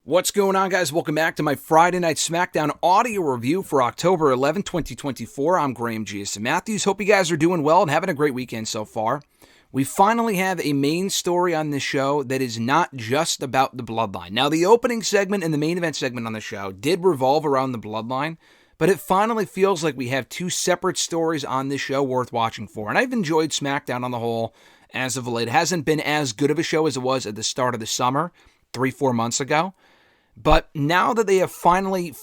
What's going on, guys? Welcome back to my Friday Night SmackDown audio review for October 11, 2024. I'm Graham G.S. Matthews. Hope you guys are doing well and having a great weekend so far. We finally have a main story on this show that is not just about the Bloodline. Now, the opening segment and the main event segment on the show did revolve around the Bloodline, but it finally feels like we have two separate stories on this show worth watching for. And I've enjoyed SmackDown on the whole as of late. It hasn't been as good of a show as it was at the start of the summer, 3-4 months ago. But now that they have finally,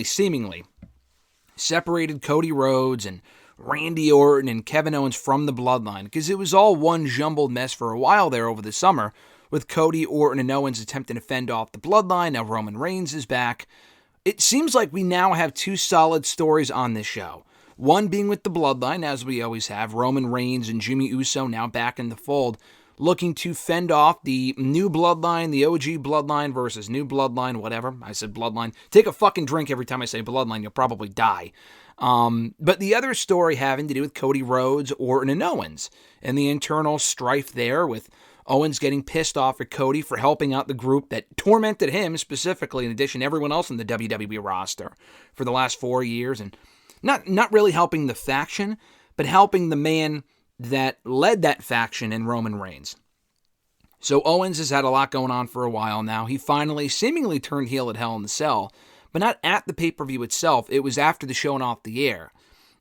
seemingly separated Cody Rhodes and Randy Orton and Kevin Owens from the Bloodline, because it was all one jumbled mess for a while there over the summer, with Cody, Orton, and Owens attempting to fend off the Bloodline. Now Roman Reigns is back. It seems like we now have two solid stories on this show. One being with the Bloodline, as we always have, Roman Reigns and Jimmy Uso now back in the fold, looking to fend off the new Bloodline, the OG Bloodline versus new Bloodline, whatever. I said Bloodline. Take a fucking drink every time I say Bloodline, you'll probably die. But the other story having to do with Cody Rhodes, Orton, and Owens, and the internal strife there with Owens getting pissed off at Cody for helping out the group that tormented him specifically, in addition to everyone else in the WWE roster for the last 4 years, and not really helping the faction, but helping the man that led that faction in Roman Reigns. So Owens has had a lot going on for a while now. He finally seemingly turned heel at Hell in the Cell, but not at the pay-per-view itself. It was after the show and off the air.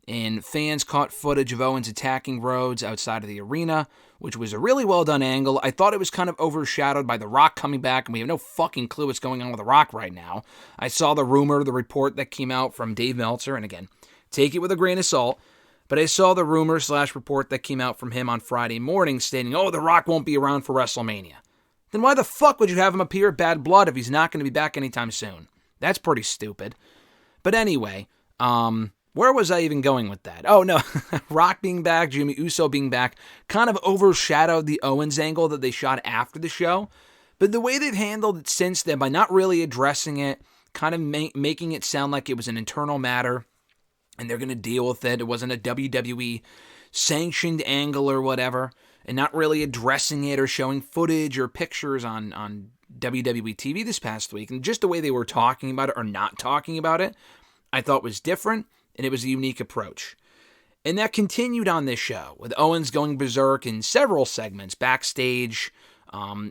And fans caught footage of Owens attacking Rhodes outside of the arena, which was a really well-done angle. I thought it was kind of overshadowed by The Rock coming back, and we have no fucking clue what's going on with The Rock right now. I saw the report that came out from Dave Meltzer, and again, take it with a grain of salt, but I saw the rumor/report that came out from him on Friday morning stating, oh, The Rock won't be around for WrestleMania. Then why the fuck would you have him appear at Bad Blood if he's not going to be back anytime soon? That's pretty stupid. But anyway, where was I even going with that? Oh, no. Rock being back, Jimmy Uso being back, kind of overshadowed the Owens angle that they shot after the show. But the way they've handled it since then, by not really addressing it, kind of making it sound like it was an internal matter, and they're going to deal with it. It wasn't a WWE sanctioned angle or whatever, and not really addressing it or showing footage or pictures on WWE TV this past week. And just the way they were talking about it or not talking about it, I thought was different, and it was a unique approach. And that continued on this show, with Owens going berserk in several segments, backstage,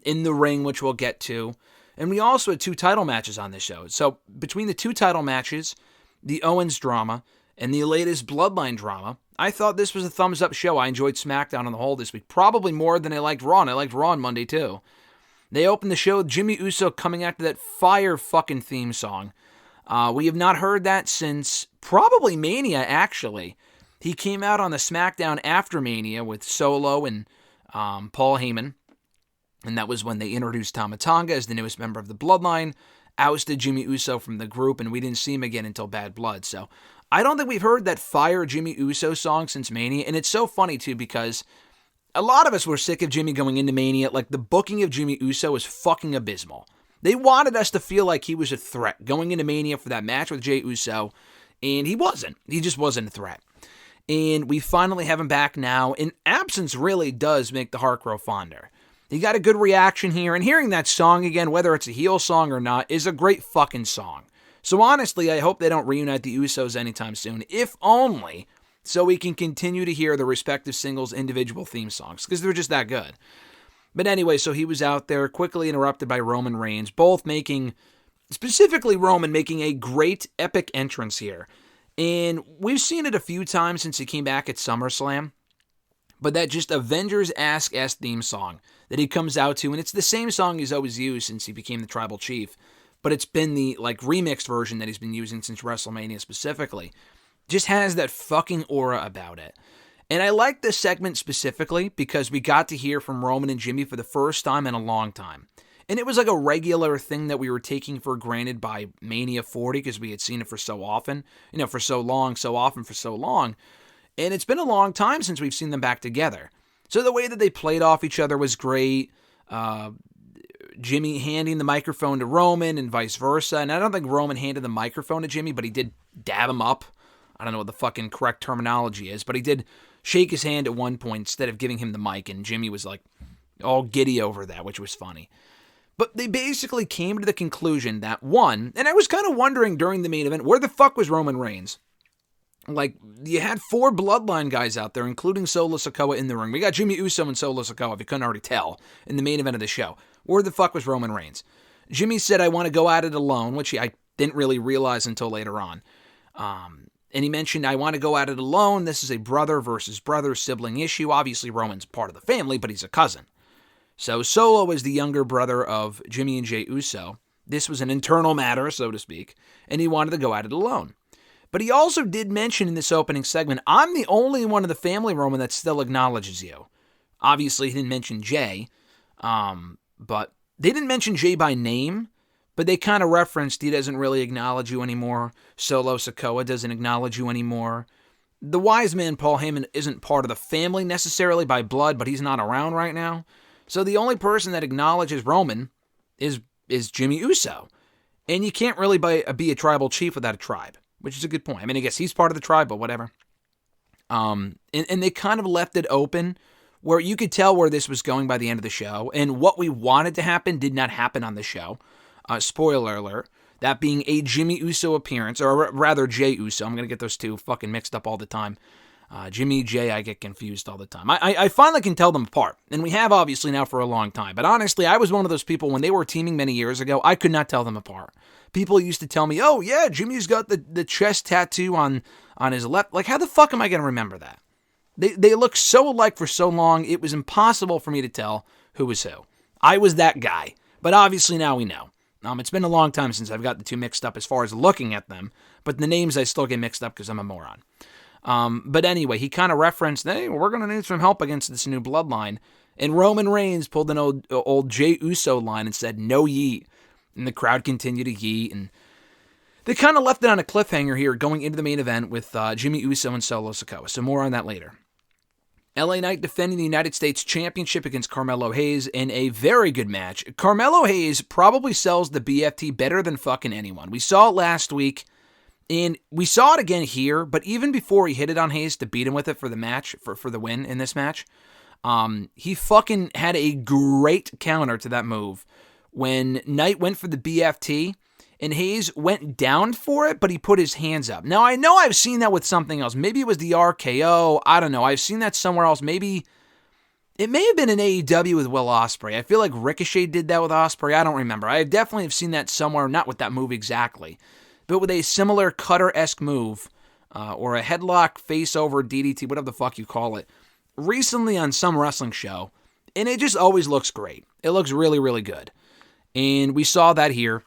in the ring, which we'll get to. And we also had 2 title matches on this show. So between the 2 title matches, the Owens drama, and the latest Bloodline drama, I thought this was a thumbs-up show. I enjoyed SmackDown on the whole this week, probably more than I liked Raw, and I liked Raw on Monday too. They opened the show with Jimmy Uso coming after that fire fucking theme song. We have not heard that since probably Mania, actually. He came out on the SmackDown after Mania with Solo and Paul Heyman, and that was when they introduced Tama Tonga as the newest member of the Bloodline, ousted Jimmy Uso from the group, and we didn't see him again until Bad Blood. So I don't think we've heard that fire Jimmy Uso song since Mania, and it's so funny too because a lot of us were sick of Jimmy going into Mania. Like, the booking of Jimmy Uso was fucking abysmal. They wanted us to feel like he was a threat going into Mania for that match with Jey Uso, and he wasn't. He just wasn't a threat. And we finally have him back now, and absence really does make the heart grow fonder. He got a good reaction here, and hearing that song again, whether it's a heel song or not, is a great fucking song. So honestly, I hope they don't reunite the Usos anytime soon, if only so we can continue to hear the respective singles' individual theme songs, because they're just that good. But anyway, so he was out there, quickly interrupted by Roman Reigns, specifically Roman making a great epic entrance here. And we've seen it a few times since he came back at SummerSlam, but that just Avengers-esque theme song that he comes out to, and it's the same song he's always used since he became the Tribal Chief, but it's been the remixed version that he's been using since WrestleMania specifically. Just has that fucking aura about it. And I like this segment specifically because we got to hear from Roman and Jimmy for the first time in a long time. And it was like a regular thing that we were taking for granted by Mania 40 because we had seen it for so often, for so long, so often, for so long. And it's been a long time since we've seen them back together. So the way that they played off each other was great. Jimmy handing the microphone to Roman and vice versa. And I don't think Roman handed the microphone to Jimmy, but he did dab him up. I don't know what the fucking correct terminology is, but he did shake his hand at one point instead of giving him the mic, and Jimmy was like all giddy over that, which was funny. But they basically came to the conclusion that, one, and I was kind of wondering during the main event, where the fuck was Roman Reigns? Like, you had 4 Bloodline guys out there, including Solo Sikoa in the ring. We got Jimmy Uso and Solo Sikoa, if you couldn't already tell, in the main event of the show. Where the fuck was Roman Reigns? Jimmy said, I want to go at it alone, which I didn't really realize until later on. And he mentioned, I want to go at it alone. This is a brother versus brother sibling issue. Obviously, Roman's part of the family, but he's a cousin. So Solo is the younger brother of Jimmy and Jey Uso. This was an internal matter, so to speak, and he wanted to go at it alone. But he also did mention in this opening segment, I'm the only one of the family, Roman, that still acknowledges you. Obviously, he didn't mention Jey, but they didn't mention Jey by name, but they kind of referenced he doesn't really acknowledge you anymore. Solo Sikoa doesn't acknowledge you anymore. The wise man, Paul Heyman, isn't part of the family necessarily by blood, but he's not around right now. So the only person that acknowledges Roman is Jimmy Uso. And you can't really be a tribal chief without a tribe, which is a good point. I mean, I guess he's part of the tribe, but whatever. And they kind of left it open where you could tell where this was going by the end of the show. And what we wanted to happen did not happen on the show. Spoiler alert. That being a Jimmy Uso appearance, or rather Jey Uso. I'm going to get those two fucking mixed up all the time. Jimmy, Jey, I get confused all the time. I finally can tell them apart, and we have obviously now for a long time. But honestly, I was one of those people when they were teaming many years ago, I could not tell them apart. People used to tell me, oh yeah, Jimmy's got the chest tattoo on his left. Like, how the fuck am I going to remember that? They look so alike for so long, it was impossible for me to tell who was who. I was that guy, but obviously now we know. It's been a long time since I've got the two mixed up as far as looking at them, but the names I still get mixed up because I'm a moron. But anyway, he kind of referenced, hey, we're going to need some help against this new bloodline. And Roman Reigns pulled an old Jey Uso line and said, no yeet. And the crowd continued to yeet. And they kind of left it on a cliffhanger here going into the main event with Jimmy Uso and Solo Sikoa. So more on that later. LA Knight defending the United States Championship against Carmelo Hayes in a very good match. Carmelo Hayes probably sells the BFT better than fucking anyone. We saw it last week. And we saw it again here, but even before he hit it on Hayes to beat him with it for the match, for the win in this match, he fucking had a great counter to that move when Knight went for the BFT and Hayes went down for it, but he put his hands up. Now, I know I've seen that with something else. Maybe it was the RKO. I don't know. I've seen that somewhere else. Maybe it may have been an AEW with Will Ospreay. I feel like Ricochet did that with Ospreay. I don't remember. I definitely have seen that somewhere, not with that move exactly, but with a similar cutter-esque move, or a headlock, face-over, DDT, whatever the fuck you call it, recently on some wrestling show, and it just always looks great. It looks really, really good. And we saw that here,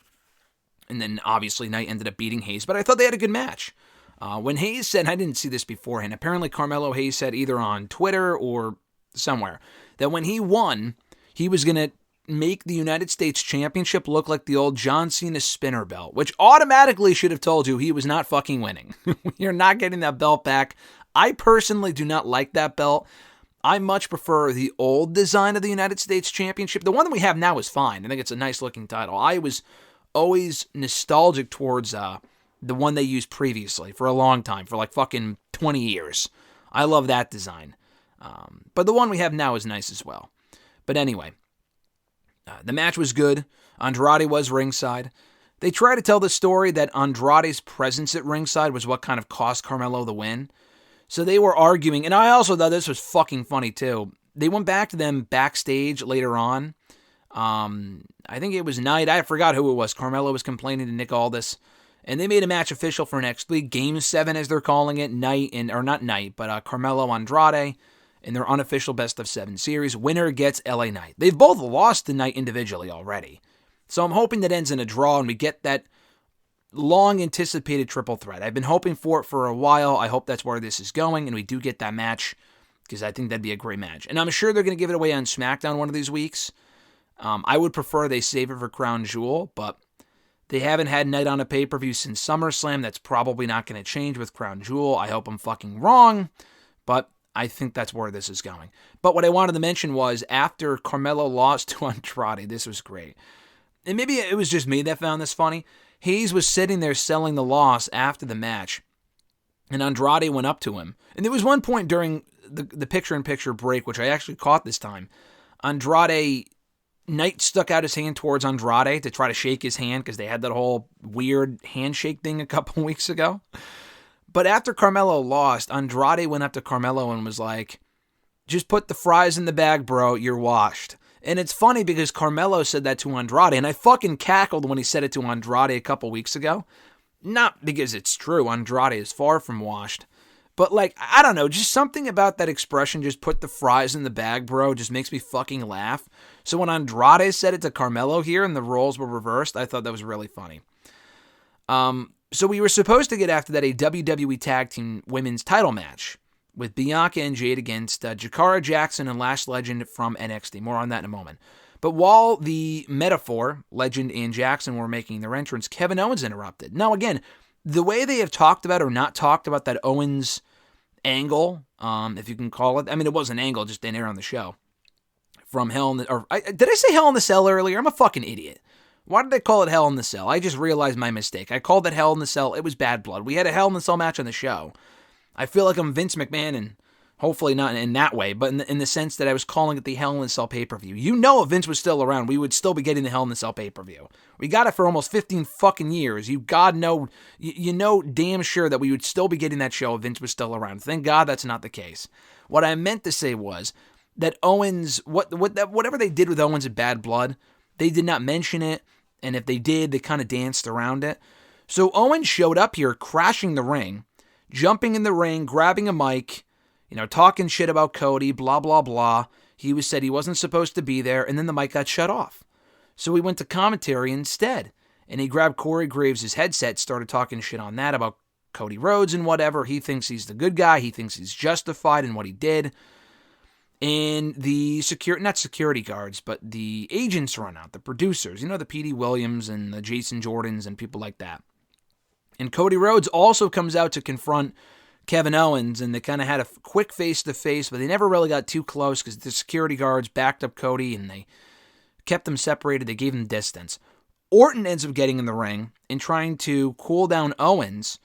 and then obviously Knight ended up beating Hayes, but I thought they had a good match. When Hayes said, and I didn't see this beforehand, apparently Carmelo Hayes said either on Twitter or somewhere, that when he won, he was going to make the United States Championship look like the old John Cena spinner belt, which automatically should have told you he was not fucking winning. You're not getting that belt back. I personally do not like that belt. I much prefer the old design of the United States Championship. The one that we have now is fine. I think it's a nice looking title. I was always nostalgic towards the one they used previously for a long time, for like fucking 20 years. I love that design. But the one we have now is nice as well. But anyway, the match was good. Andrade was ringside. They try to tell the story that Andrade's presence at ringside was what kind of cost Carmelo the win. So they were arguing, and I also thought this was fucking funny too. They went back to them backstage later on. I think it was Knight. I forgot who it was. Carmelo was complaining to Nick Aldis. And they made a match official for next week. Game 7, as they're calling it. Carmelo Andrade in their unofficial best of 7 series. Winner gets LA Knight. They've both lost to Knight individually already. So I'm hoping that ends in a draw and we get that long-anticipated triple threat. I've been hoping for it for a while. I hope that's where this is going and we do get that match because I think that'd be a great match. And I'm sure they're going to give it away on SmackDown one of these weeks. I would prefer they save it for Crown Jewel, but they haven't had Knight on a pay-per-view since SummerSlam. That's probably not going to change with Crown Jewel. I hope I'm fucking wrong, but I think that's where this is going. But what I wanted to mention was after Carmelo lost to Andrade, this was great. And maybe it was just me that found this funny. Hayes was sitting there selling the loss after the match, and Andrade went up to him. And there was one point during the picture-in-picture break, which I actually caught this time. Andrade Knight stuck out his hand towards Andrade to try to shake his hand because they had that whole weird handshake thing a couple weeks ago. But after Carmelo lost, Andrade went up to Carmelo and was like, just put the fries in the bag, bro, you're washed. And it's funny because Carmelo said that to Andrade, and I fucking cackled when he said it to Andrade a couple weeks ago. Not because it's true, Andrade is far from washed. But like, I don't know, just something about that expression, just put the fries in the bag, bro, just makes me fucking laugh. So when Andrade said it to Carmelo here and the roles were reversed, I thought that was really funny. So we were supposed to get after that a WWE Tag Team Women's title match with Bianca and Jade against Jakara, Jackson, and Lash Legend from NXT. More on that in a moment. But while the Metaphor, Legend, and Jackson were making their entrance, Kevin Owens interrupted. Now again, the way they have talked about or not talked about that Owens angle, if you can call it. I mean, it was an angle, just didn't air on the show. From Hell in the... did I say Hell in the Cell earlier? I'm a fucking idiot. Why did they call it Hell in the Cell? I just realized my mistake. I called it Hell in the Cell. It was Bad Blood. We had a Hell in the Cell match on the show. I feel like I'm Vince McMahon, and hopefully not in that way, but in the sense that I was calling it the Hell in the Cell pay-per-view. You know, if Vince was still around, we would still be getting the Hell in the Cell pay-per-view. We got it for almost 15 fucking years. You know damn sure that we would still be getting that show if Vince was still around. Thank God that's not the case. What I meant to say was that Owens, whatever they did with Owens at Bad Blood, they did not mention it, and if they did, they kind of danced around it. So Owens showed up here crashing the ring, jumping in the ring, grabbing a mic, talking shit about Cody, blah, blah, blah. He said he wasn't supposed to be there, and then the mic got shut off. So he went to commentary instead, and he grabbed Corey Graves' headset, started talking shit on that about Cody Rhodes and whatever. He thinks he's the good guy. He thinks he's justified in what he did. And the not security guards, but the agents run out, the producers, the P.D. Williams and the Jason Jordans and people like that. And Cody Rhodes also comes out to confront Kevin Owens, and they kind of had a quick face-to-face, but they never really got too close because the security guards backed up Cody, and they kept them separated. They gave them distance. Orton ends up getting in the ring and trying to cool down Owens.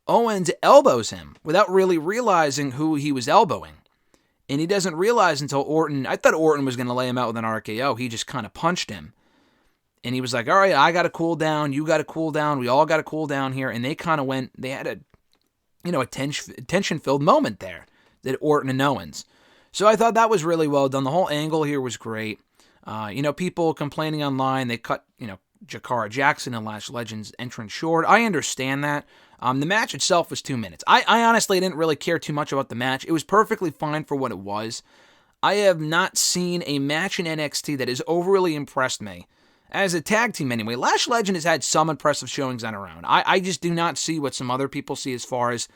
Owens elbows him without really realizing who he was elbowing. And he doesn't realize until I thought Orton was going to lay him out with an RKO. He just kind of punched him. And he was like, all right, I got to cool down. You got to cool down. We all got to cool down here. And they kind of they had a tension-filled moment there, that Orton and Owens. So I thought that was really well done. The whole angle here was great. People complaining online, they cut, Jakara, Jackson, and Lash Legend's entrance short. I understand that. The match itself was 2 minutes. I honestly didn't really care too much about the match. It was perfectly fine for what it was. I have not seen a match in NXT that has overly impressed me. As a tag team anyway, Lash Legend has had some impressive showings on her own. I just do not see what some other people see as far as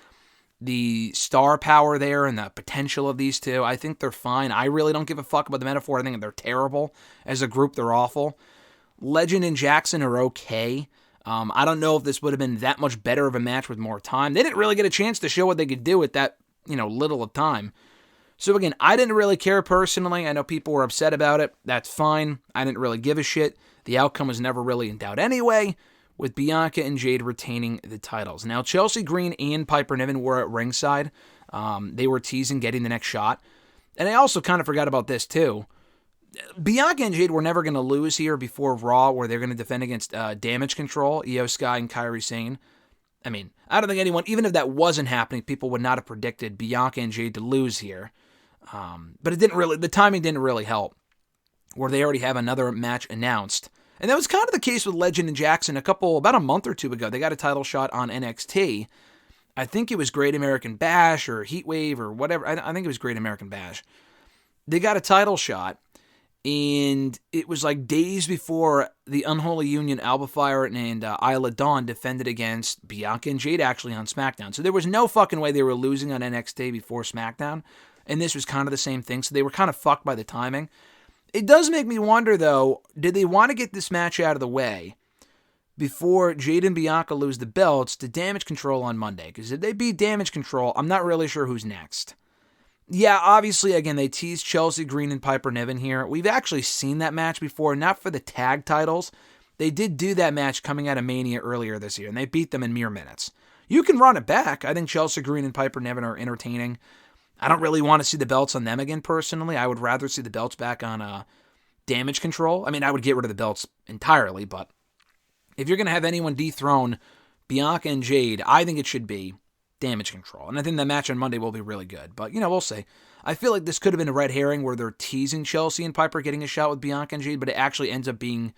the star power there and the potential of these two. I think they're fine. I really don't give a fuck about the Metaphor. I think they're terrible. As a group, they're awful. Legend and Jackson are okay. I don't know if this would have been that much better of a match with more time. They didn't really get a chance to show what they could do with that, little of time. So again, I didn't really care personally. I know people were upset about it. That's fine. I didn't really give a shit. The outcome was never really in doubt anyway, with Bianca and Jade retaining the titles. Now, Chelsea Green and Piper Niven were at ringside. They were teasing getting the next shot. And I also kind of forgot about this too. Bianca and Jade were never going to lose here before Raw, where they're going to defend against Damage Control, Io Sky, and Kairi Sane. I mean, I don't think anyone, even if that wasn't happening, people would not have predicted Bianca and Jade to lose here. But the timing didn't really help, where they already have another match announced. And that was kind of the case with Legend and Jackson about a month or two ago. They got a title shot on NXT. I think it was Great American Bash or Heatwave or whatever. I think it was Great American Bash. They got a title shot, and it was like days before the Unholy Union, Alba Fire and Isla Dawn defended against Bianca and Jade actually on SmackDown. So there was no fucking way they were losing on NXT before SmackDown. And this was kind of the same thing. So they were kind of fucked by the timing. It does make me wonder, though, did they want to get this match out of the way before Jade and Bianca lose the belts to Damage Control on Monday? Because if they beat Damage Control, I'm not really sure who's next. Yeah, obviously, again, they teased Chelsea Green and Piper Niven here. We've actually seen that match before, not for the tag titles. They did do that match coming out of Mania earlier this year, and they beat them in mere minutes. You can run it back. I think Chelsea Green and Piper Niven are entertaining. I don't really want to see the belts on them again, personally. I would rather see the belts back on Damage Control. I mean, I would get rid of the belts entirely, but if you're going to have anyone dethrone Bianca and Jade, I think it should be Damage Control. And I think that match on Monday will be really good. But, we'll see. I feel like this could have been a red herring where they're teasing Chelsea and Piper getting a shot with Bianca and Jade, but it actually ends up being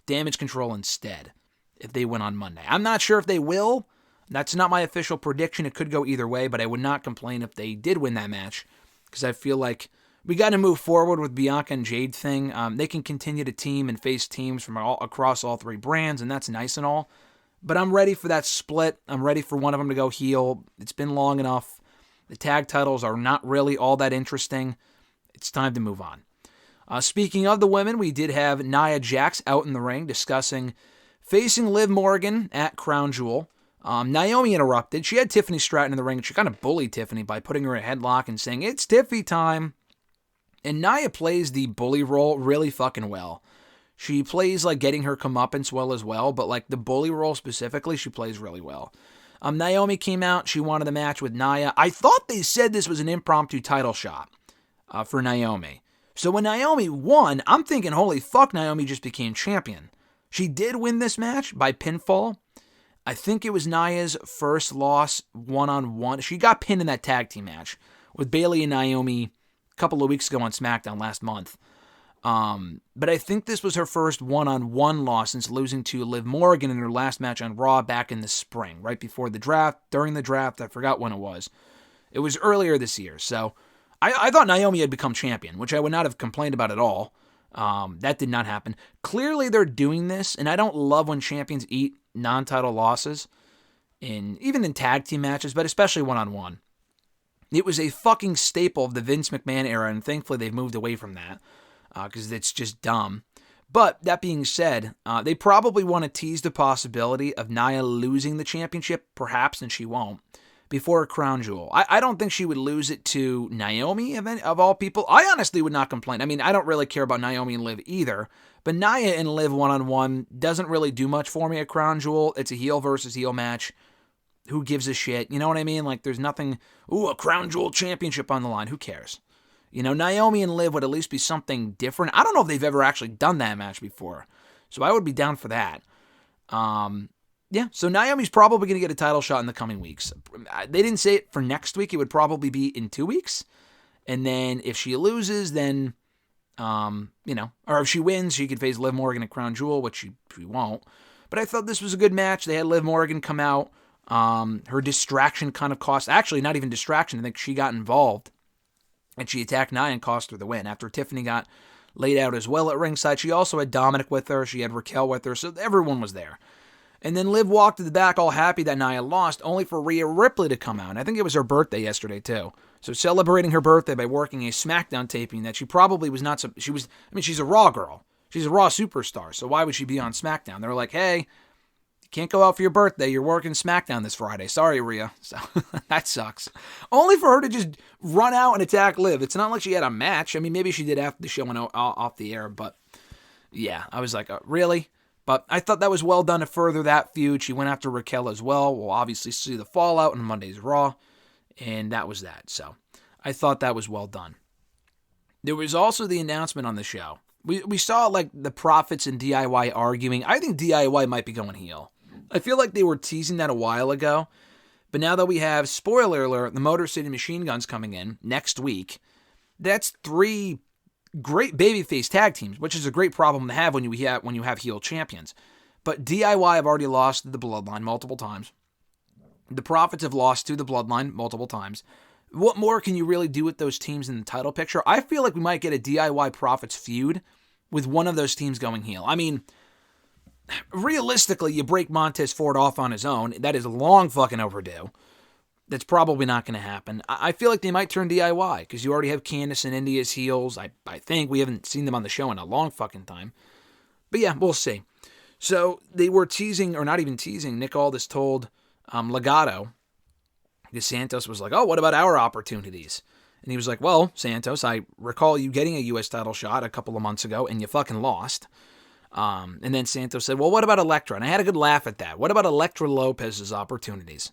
Damage Control instead if they win on Monday. I'm not sure if they will. That's not my official prediction. It could go either way, but I would not complain if they did win that match because I feel like we got to move forward with Bianca and Jade thing. They can continue to team and face teams from across all three brands, and that's nice and all. But I'm ready for that split. I'm ready for one of them to go heel. It's been long enough. The tag titles are not really all that interesting. It's time to move on. Speaking of the women, we did have Nia Jax out in the ring discussing facing Liv Morgan at Crown Jewel. Naomi interrupted. She had Tiffany Stratton in the ring, and she kind of bullied Tiffany by putting her in a headlock and saying, "It's Tiffy time." And Nia plays the bully role really fucking well. She plays like getting her comeuppance well as well, but like the bully role specifically, she plays really well. Naomi came out. She wanted a match with Nia. I thought they said this was an impromptu title shot for Naomi. So when Naomi won, I'm thinking, holy fuck, Naomi just became champion. She did win this match by pinfall. I think it was Nia's first loss one-on-one. She got pinned in that tag team match with Bayley and Naomi a couple of weeks ago on SmackDown last month. But I think this was her first one-on-one loss since losing to Liv Morgan in her last match on Raw back in the spring, right before the draft, during the draft. I forgot when it was. It was earlier this year. So I thought Naomi had become champion, which I would not have complained about at all. That did not happen. Clearly they're doing this, and I don't love when champions eat non-title losses, even in tag team matches, but especially one-on-one. It was a fucking staple of the Vince McMahon era, and thankfully they've moved away from that because it's just dumb. But that being said, they probably want to tease the possibility of Nia losing the championship, perhaps, and she won't, before a Crown Jewel. I don't think she would lose it to Naomi, of all people. I honestly would not complain. I mean, I don't really care about Naomi and Liv either, but Nia and Liv one-on-one doesn't really do much for me at Crown Jewel. It's a heel versus heel match. Who gives a shit? You know what I mean? Like, there's nothing, a Crown Jewel championship on the line. Who cares? Naomi and Liv would at least be something different. I don't know if they've ever actually done that match before, so I would be down for that. Yeah, so Naomi's probably going to get a title shot in the coming weeks. They didn't say it for next week. It would probably be in 2 weeks. And then if she loses, then, or if she wins, she could face Liv Morgan at Crown Jewel, which she won't. But I thought this was a good match. They had Liv Morgan come out. Her distraction kind of cost, actually not even distraction. I think she got involved. And she attacked Nia and cost her the win. After Tiffany got laid out as well at ringside, she also had Dominic with her. She had Raquel with her. So everyone was there. And then Liv walked to the back all happy that Nia lost, only for Rhea Ripley to come out. And I think it was her birthday yesterday, too. So celebrating her birthday by working a SmackDown taping that she probably was not... she's a Raw girl. She's a Raw superstar. So why would she be on SmackDown? They're like, hey, you can't go out for your birthday. You're working SmackDown this Friday. Sorry, Rhea. So that sucks. Only for her to just run out and attack Liv. It's not like she had a match. I mean, maybe she did after the show went off the air. But yeah, I was like, really? But I thought that was well done to further that feud. She went after Raquel as well. We'll obviously see the fallout on Monday's Raw. And that was that. So I thought that was well done. There was also the announcement on the show. We saw like the Profits and DIY arguing. I think DIY might be going heel. I feel like they were teasing that a while ago. But now that we have, spoiler alert, the Motor City Machine Guns coming in next week, that's 3 great babyface tag teams, which is a great problem to have when you have heel champions. But DIY have already lost to the Bloodline multiple times. The Profits have lost to the Bloodline multiple times. What more can you really do with those teams in the title picture? I feel like we might get a DIY Profits feud with one of those teams going heel. I mean, realistically, you break Montez Ford off on his own. That is long fucking overdue. That's probably not going to happen. I feel like they might turn DIY because you already have Candice and Indy as heels. I think we haven't seen them on the show in a long fucking time. But yeah, we'll see. So they were teasing, or not even teasing, Nick Aldis told Legato, because Santos was like, oh, what about our opportunities? And he was like, well, Santos, I recall you getting a U.S. title shot a couple of months ago and you fucking lost. And then Santos said, well, what about Elektra? And I had a good laugh at that. What about Elektra Lopez's opportunities?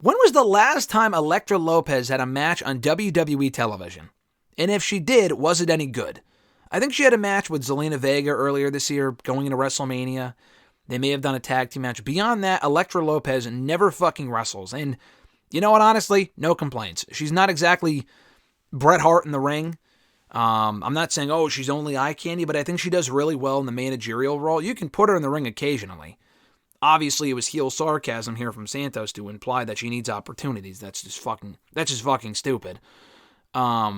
When was the last time Elektra Lopez had a match on WWE television? And if she did, was it any good? I think she had a match with Zelina Vega earlier this year going into WrestleMania. They may have done a tag team match. Beyond that, Elektra Lopez never fucking wrestles. And you know what, honestly, no complaints. She's not exactly Bret Hart in the ring. I'm not saying, oh, she's only eye candy, but I think she does really well in the managerial role. You can put her in the ring occasionally. Obviously, it was heel sarcasm here from Santos to imply that she needs opportunities. That's just fucking stupid. But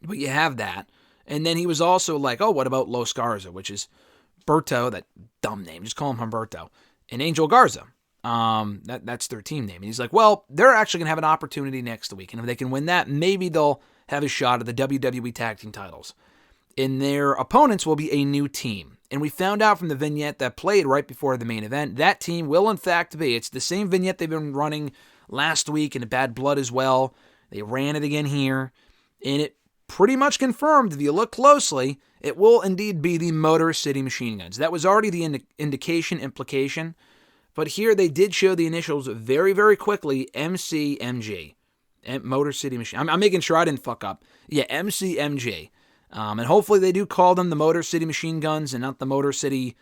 you have that. And then he was also like, oh, what about Los Garza, which is Berto, that dumb name. Just call him Humberto. And Angel Garza. That's their team name. And he's like, well, they're actually going to have an opportunity next week. And if they can win that, maybe they'll have a shot at the WWE Tag Team titles. And their opponents will be a new team. And we found out from the vignette that played right before the main event, that team will in fact be. It's the same vignette they've been running last week in Bad Blood as well. They ran it again here. And it pretty much confirmed, if you look closely, it will indeed be the Motor City Machine Guns. That was already the implication. But here they did show the initials very, very quickly, MCMG. Motor City Machine. I'm making sure I didn't fuck up. Yeah, MCMG. And hopefully they do call them the Motor City Machine Guns and not the Motor City,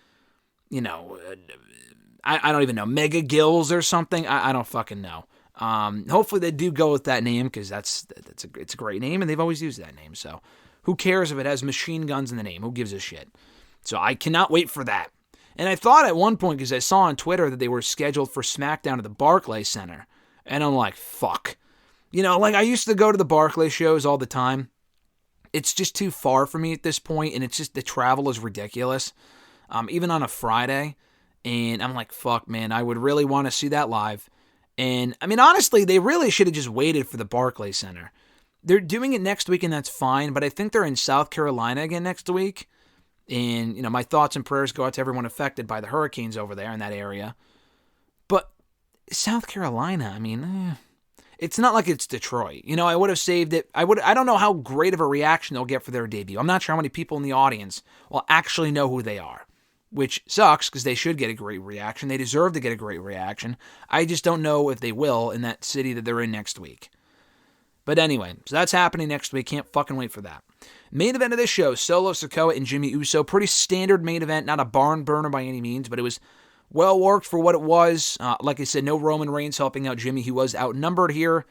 I don't even know, Mega Gills or something. I don't fucking know. Hopefully they do go with that name because it's a great name and they've always used that name. So who cares if it has machine guns in the name? Who gives a shit? So I cannot wait for that. And I thought at one point, because I saw on Twitter that they were scheduled for SmackDown at the Barclays Center. And I'm like, fuck. I used to go to the Barclays shows all the time. It's just too far for me at this point, and it's just the travel is ridiculous, even on a Friday. And I'm like, fuck, man, I would really want to see that live. And, I mean, honestly, they really should have just waited for the Barclays Center. They're doing it next week, and that's fine, but I think they're in South Carolina again next week. And, my thoughts and prayers go out to everyone affected by the hurricanes over there in that area. But South Carolina, I mean, it's not like it's Detroit. I would have saved it. I don't know how great of a reaction they'll get for their debut. I'm not sure how many people in the audience will actually know who they are, which sucks because they should get a great reaction. They deserve to get a great reaction. I just don't know if they will in that city that they're in next week. But anyway, so that's happening next week. Can't fucking wait for that. Main event of this show, Solo Sikoa and Jimmy Uso. Pretty standard main event, not a barn burner by any means, but it was well worked for what it was. Like I said, no Roman Reigns helping out Jimmy. He was outnumbered here.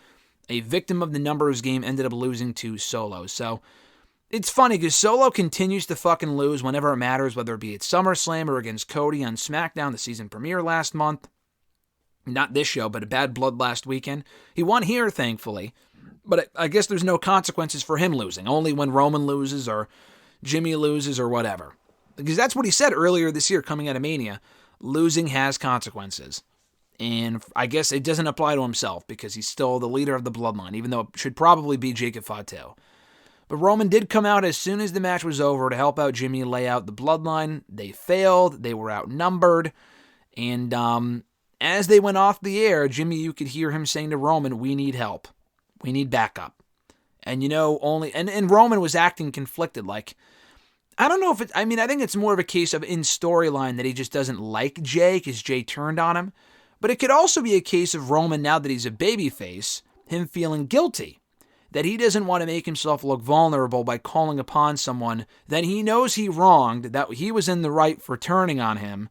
A victim of the numbers game, ended up losing to Solo. So it's funny because Solo continues to fucking lose whenever it matters, whether it be at SummerSlam or against Cody on SmackDown, the season premiere last month. Not this show, but a Bad Blood last weekend. He won here, thankfully. But I guess there's no consequences for him losing. Only when Roman loses or Jimmy loses or whatever. Because that's what he said earlier this year coming out of Mania. Losing has consequences. And I guess it doesn't apply to himself because he's still the leader of the Bloodline, even though it should probably be Jacob Fatu. But Roman did come out as soon as the match was over to help out Jimmy lay out the Bloodline. They failed. They were outnumbered. And as they went off the air, Jimmy, you could hear him saying to Roman, we need help. We need backup. And and Roman was acting conflicted. Like, I don't know if I think it's more of a case of in storyline that he just doesn't like Jay because Jay turned on him. But it could also be a case of Roman, now that he's a babyface, him feeling guilty. That he doesn't want to make himself look vulnerable by calling upon someone that he knows he wronged, that he was in the right for turning on him.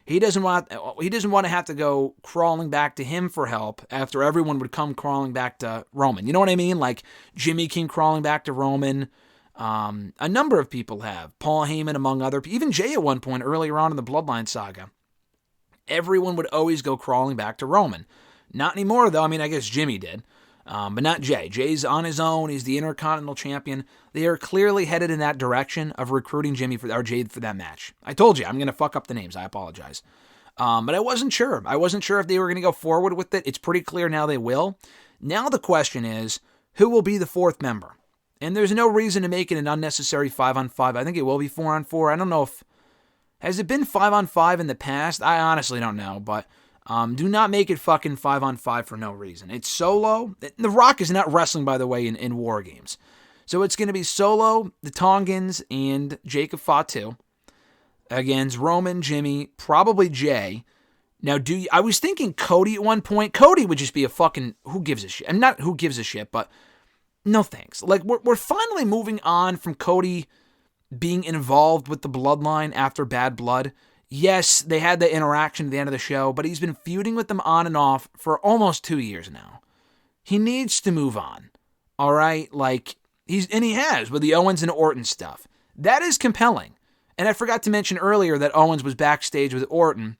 He doesn't want to have to go crawling back to him for help after everyone would come crawling back to Roman. You know what I mean? Like Jimmy came crawling back to Roman. A number of people have. Paul Heyman among other people. Even Jay at one point earlier on in the Bloodline saga. Everyone would always go crawling back to Roman. Not anymore though. I guess Jimmy did. But not Jay. Jay's on his own. He's the Intercontinental Champion. They are clearly headed in that direction of recruiting Jade for that match. I told you, I'm going to fuck up the names. I apologize. But I wasn't sure. I wasn't sure if they were going to go forward with it. It's pretty clear now they will. Now the question is, who will be the fourth member? And there's no reason to make it an unnecessary 5-on-5. I think it will be 4-on-4. I don't know if... Has it been 5-on-5 in the past? I honestly don't know, but... do not make it fucking 5-on-5 for no reason. It's Solo. The Rock is not wrestling, by the way, in War Games. So it's going to be Solo, the Tongans, and Jacob Fatu against Roman, Jimmy, probably Jay. Now, I was thinking Cody at one point. Cody would just be a fucking who gives a shit. And not who gives a shit, but no thanks. Like, we're finally moving on from Cody being involved with the Bloodline after Bad Blood. Yes, they had the interaction at the end of the show, but he's been feuding with them on and off for almost 2 years now. He needs to move on. All right? Like, he has with the Owens and Orton stuff. That is compelling. And I forgot to mention earlier that Owens was backstage with Orton.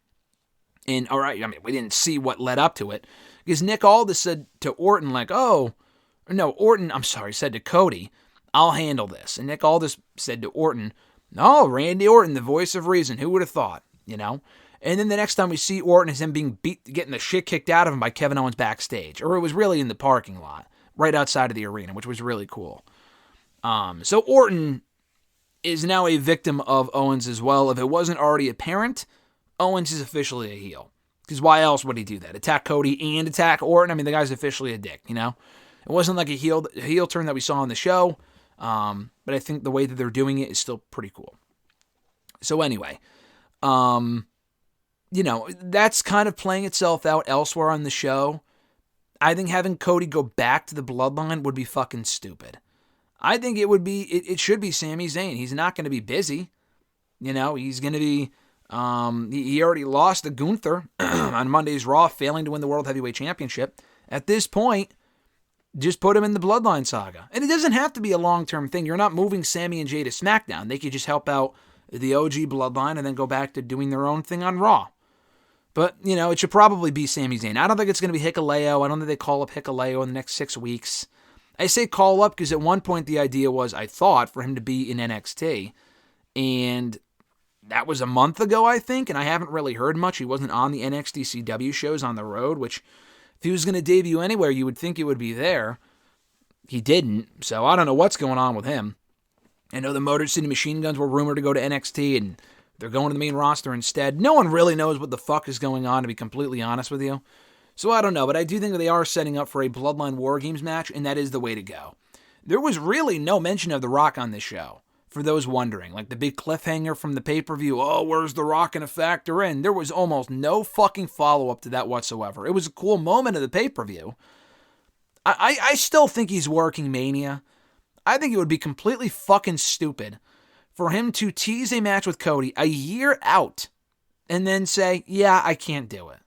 And, all right, I mean, we didn't see what led up to it. Because Nick Aldis said to Orton, like, said to Cody, I'll handle this. And Nick Aldis said to Orton, no, Randy Orton, the voice of reason. Who would have thought, you know? And then the next time we see Orton is him being getting the shit kicked out of him by Kevin Owens backstage. Or it was really in the parking lot, right outside of the arena, which was really cool. So Orton is now a victim of Owens as well. If it wasn't already apparent, Owens is officially a heel. Because why else would he do that? Attack Cody and attack Orton? I mean, the guy's officially a dick, you know? It wasn't like a heel turn that we saw on the show, but I think the way that they're doing it is still pretty cool. So anyway, that's kind of playing itself out elsewhere on the show. I think having Cody go back to the Bloodline would be fucking stupid. I think it should be Sami Zayn. He's not going to be busy. You know, he's going to be, he already lost to Gunther on Monday's Raw, failing to win the World Heavyweight Championship. At this point, just put him in the Bloodline saga. And it doesn't have to be a long-term thing. You're not moving Sami and Jade to SmackDown. They could just help out the OG Bloodline and then go back to doing their own thing on Raw. But, you know, it should probably be Sami Zayn. I don't think it's going to be Hikuleo. I don't think they call up Hikuleo in the next 6 weeks. I say call up because at one point the idea was, I thought, for him to be in NXT. And that was a month ago, I think, and I haven't really heard much. He wasn't on the NXT CW shows on the road, which if he was going to debut anywhere, you would think it would be there. He didn't, so I don't know what's going on with him. I know the Motor City Machine Guns were rumored to go to NXT, and they're going to the main roster instead. No one really knows what the fuck is going on, to be completely honest with you. So I don't know, but I do think that they are setting up for a Bloodline War Games match, and that is the way to go. There was really no mention of The Rock on this show, for those wondering. Like the big cliffhanger from the pay-per-view, oh, where's The Rock gonna factor in? There was almost no fucking follow-up to that whatsoever. It was a cool moment of the pay-per-view. I still think he's working Mania. I think it would be completely fucking stupid for him to tease a match with Cody a year out and then say, yeah, I can't do it.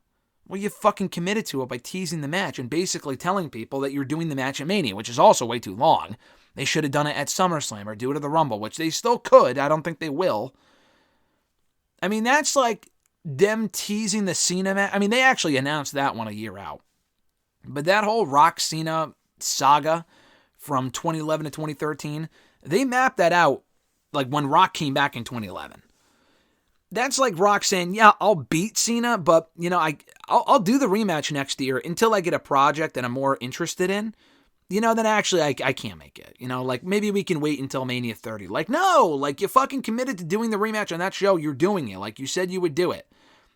Well, you fucking committed to it by teasing the match and basically telling people that you're doing the match at Mania, which is also way too long. They should have done it at SummerSlam or do it at the Rumble, which they still could. I don't think they will. I mean, that's like them teasing the Cena match. I mean, they actually announced that one a year out. But that whole Rock-Cena saga from 2011 to 2013, they mapped that out like when Rock came back in 2011. That's like Rock saying, yeah, I'll beat Cena, but, you know, I'll do the rematch next year until I get a project that I'm more interested in. You know, then actually I can't make it. You know, like maybe we can wait until Mania 30. Like, no, like you fucking committed to doing the rematch on that show. You're doing it. Like you said you would do it.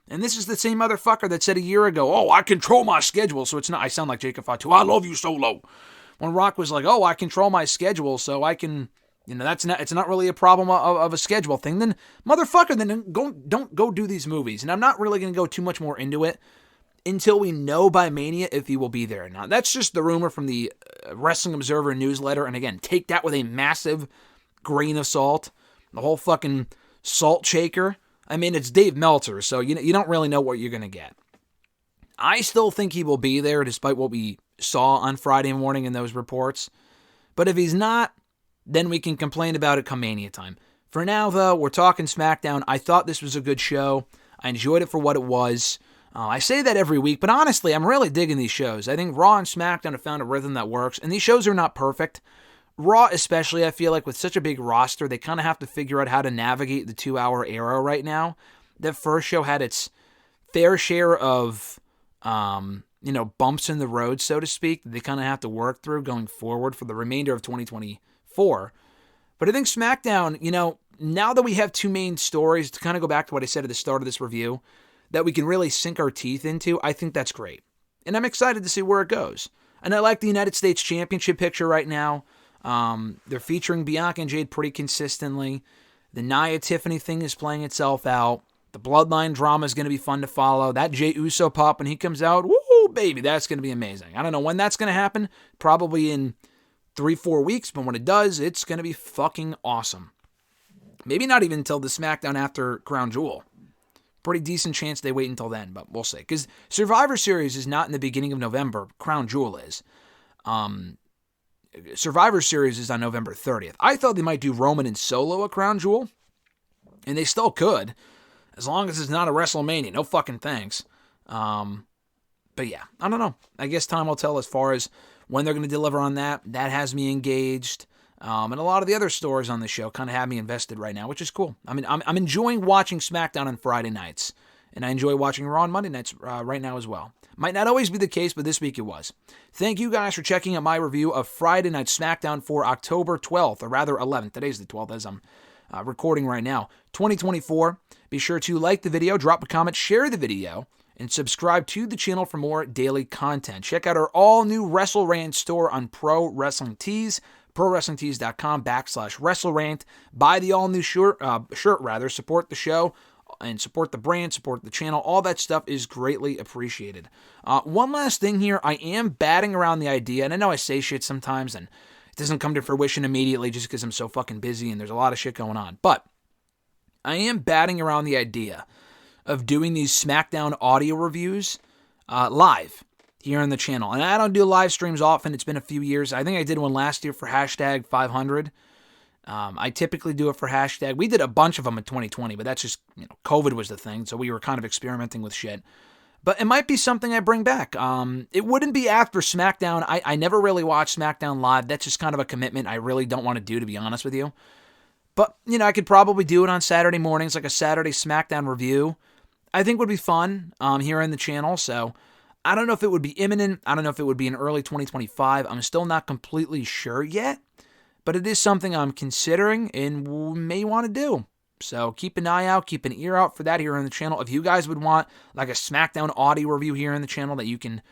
And this is the same motherfucker that said a year ago, oh, I control my schedule. So it's not, I sound like Jacob Fatu. I love you Solo. When Rock was like, oh, I control my schedule so I can, you know, it's not really a problem of a schedule thing. Then, motherfucker, then don't go do these movies. And I'm not really going to go too much more into it until we know by Mania if he will be there or not. That's just the rumor from the Wrestling Observer newsletter. And again, take that with a massive grain of salt. The whole fucking salt shaker. I mean, it's Dave Meltzer, so you don't really know what you're going to get. I still think he will be there despite what we saw on Friday morning in those reports. But if he's not, then we can complain about it come Mania time. For now, though, we're talking SmackDown. I thought this was a good show. I enjoyed it for what it was. I say that every week, but honestly, I'm really digging these shows. I think Raw and SmackDown have found a rhythm that works, and these shows are not perfect. Raw especially, I feel like with such a big roster, they kind of have to figure out how to navigate the 2-hour era right now. That first show had its fair share of, bumps in the road, so to speak, that they kind of have to work through going forward for the remainder of 2024. But I think SmackDown, now that we have two main stories, to kind of go back to what I said at the start of this review, that we can really sink our teeth into, I think that's great. And I'm excited to see where it goes. And I like the United States Championship picture right now. They're featuring Bianca and Jade pretty consistently. The Nia Tiffany thing is playing itself out. The Bloodline drama is going to be fun to follow. That Jey Uso pop when he comes out, woo, baby, that's going to be amazing. I don't know when that's going to happen. Probably in 3-4 weeks, but when it does, it's going to be fucking awesome. Maybe not even until the SmackDown after Crown Jewel. Pretty decent chance they wait until then, but we'll see. Because Survivor Series is not in the beginning of November. Crown Jewel is. Survivor Series is on November 30th. I thought they might do Roman and Solo at Crown Jewel, and they still could, as long as it's not a WrestleMania. No fucking thanks. But yeah, I don't know. I guess time will tell as far as when they're going to deliver on that. That has me engaged. And a lot of the other stories on the show kind of have me invested right now, which is cool. I mean, I'm enjoying watching SmackDown on Friday nights, and I enjoy watching Raw on Monday nights right now as well. Might not always be the case, but this week it was. Thank you guys for checking out my review of Friday Night SmackDown for October 12th, or rather 11th. Today's the 12th as I'm recording right now. 2024. Be sure to like the video, drop a comment, share the video, and subscribe to the channel for more daily content. Check out our all-new WrestleRant store on Pro Wrestling Tees, ProWrestlingTees.com/WrestleRant. Buy the all-new shirt, support the show, and support the brand, support the channel. All that stuff is greatly appreciated. One last thing here. I am batting around the idea, and I know I say shit sometimes, and it doesn't come to fruition immediately just because I'm so fucking busy and there's a lot of shit going on. But I am batting around the idea of doing these SmackDown audio reviews live here on the channel. And I don't do live streams often. It's been a few years. I think I did one last year for hashtag 500. I typically do it for hashtag. We did a bunch of them in 2020, but that's just, COVID was the thing, so we were kind of experimenting with shit. But it might be something I bring back. It wouldn't be after SmackDown. I never really watch SmackDown live. That's just kind of a commitment I really don't want to do, to be honest with you. But, I could probably do it on Saturday mornings, like a Saturday SmackDown review. I think would be fun here on the channel, so I don't know if it would be imminent. I don't know if it would be in early 2025. I'm still not completely sure yet, but it is something I'm considering and may want to do. So keep an eye out, keep an ear out for that here on the channel. If you guys would want like a SmackDown audio review here on the channel that you can,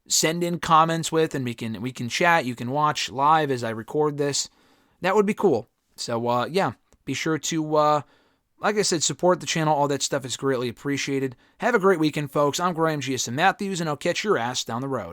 send in comments with, and we can chat. You can watch live as I record this. That would be cool. So be sure to like I said, support the channel. All that stuff is greatly appreciated. Have a great weekend, folks. I'm Graham G.S. Matthews, and I'll catch your ass down the road.